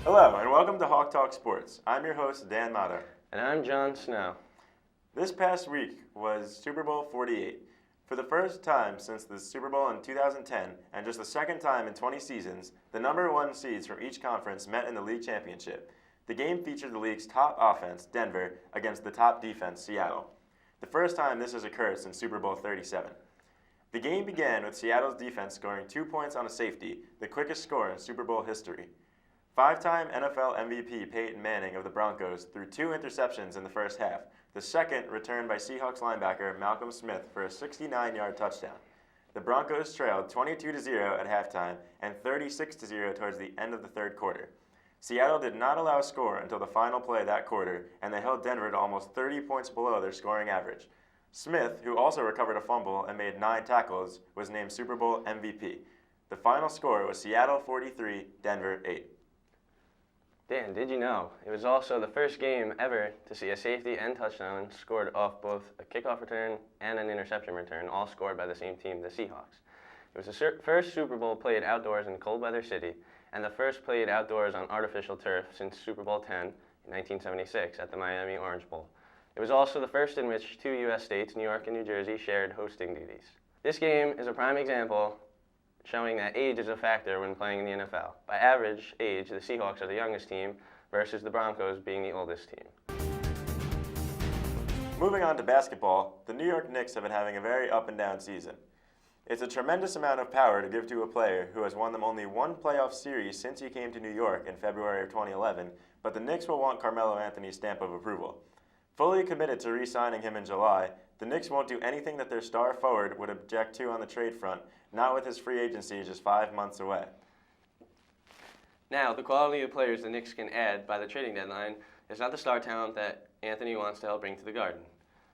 Hello, and welcome to Hawk Talk Sports. I'm your host, Dan Mata. And I'm John Snow. This past week was Super Bowl 48. For the first time since the Super Bowl in 2010, and just the second time in 20 seasons, the number one seeds from each conference met in the league championship. The game featured the league's top offense, Denver, against the top defense, Seattle. The first time this has occurred since Super Bowl 37. The game began with Seattle's defense scoring 2 points on a safety, the quickest score in Super Bowl history. Five-time NFL MVP Peyton Manning of the Broncos threw 2 interceptions in the first half, the second returned by Seahawks linebacker Malcolm Smith for a 69-yard touchdown. The Broncos trailed 22-0 at halftime and 36-0 towards the end of the third quarter. Seattle did not allow a score until the final play of that quarter, and they held Denver to almost 30 points below their scoring average. Smith, who also recovered a fumble and made 9 tackles, was named Super Bowl MVP. The final score was Seattle 43, Denver 8. Dan, did you know it was also the first game ever to see a safety and touchdown scored off both a kickoff return and an interception return, all scored by the same team, the Seahawks? It was the first Super Bowl played outdoors in cold weather city, and the first played outdoors on artificial turf since Super Bowl X in 1976 at the Miami Orange Bowl. It was also the first in which 2 U.S. states, New York and New Jersey, shared hosting duties. This game is a prime example showing that age is a factor when playing in the NFL. By average age, the Seahawks are the youngest team versus the Broncos being the oldest team. Moving on to basketball, the New York Knicks have been having a very up and down season. It's a tremendous amount of power to give to a player who has won them only one playoff series since he came to New York in February of 2011, but the Knicks will want Carmelo Anthony's stamp of approval. Fully committed to re-signing him in July, the Knicks won't do anything that their star forward would object to on the trade front, not with his free agency just 5 months away. Now, the quality of players the Knicks can add by the trading deadline is not the star talent that Anthony wants to help bring to the Garden.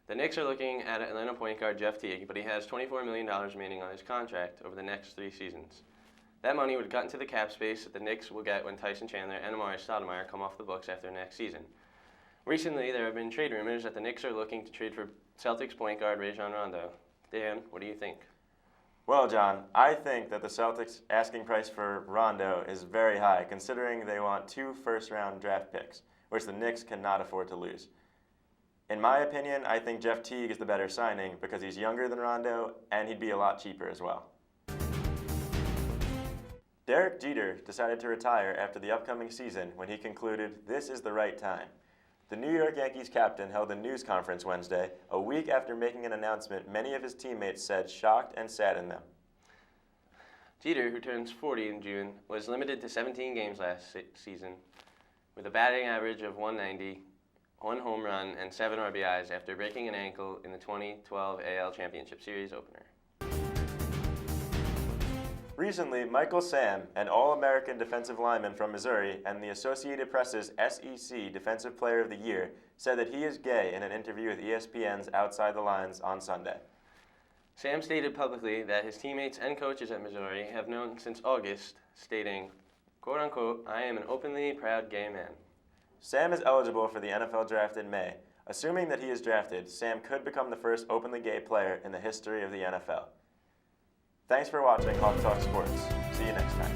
The Knicks are looking at Atlanta point guard Jeff Teague, but he has $24 million remaining on his contract over the next 3 seasons. That money would cut into the cap space that the Knicks will get when Tyson Chandler and Amari Stoudemire come off the books after next season. Recently, there have been trade rumors that the Knicks are looking to trade for Celtics point guard Rajon Rondo. Dan, what do you think? Well, John, I think that the Celtics' asking price for Rondo is very high, considering they want 2 first-round draft picks, which the Knicks cannot afford to lose. In my opinion, I think Jeff Teague is the better signing because he's younger than Rondo, and he'd be a lot cheaper as well. Derek Jeter decided to retire after the upcoming season when he concluded, "This is the right time." The New York Yankees captain held a news conference Wednesday, a week after making an announcement many of his teammates said shocked and saddened them. Jeter, who turns 40 in June, was limited to 17 games last season with a batting average of .190, 1 home run, and 7 RBIs after breaking an ankle in the 2012 AL Championship Series opener. Recently, Michael Sam, an All-American defensive lineman from Missouri and the Associated Press's SEC Defensive Player of the Year, said that he is gay in an interview with ESPN's Outside the Lines on Sunday. Sam stated publicly that his teammates and coaches at Missouri have known since August, stating, quote-unquote, "I am an openly proud gay man." Sam is eligible for the NFL draft in May. Assuming that he is drafted, Sam could become the first openly gay player in the history of the NFL. Thanks for watching Hawk Talk Sports. See you next time.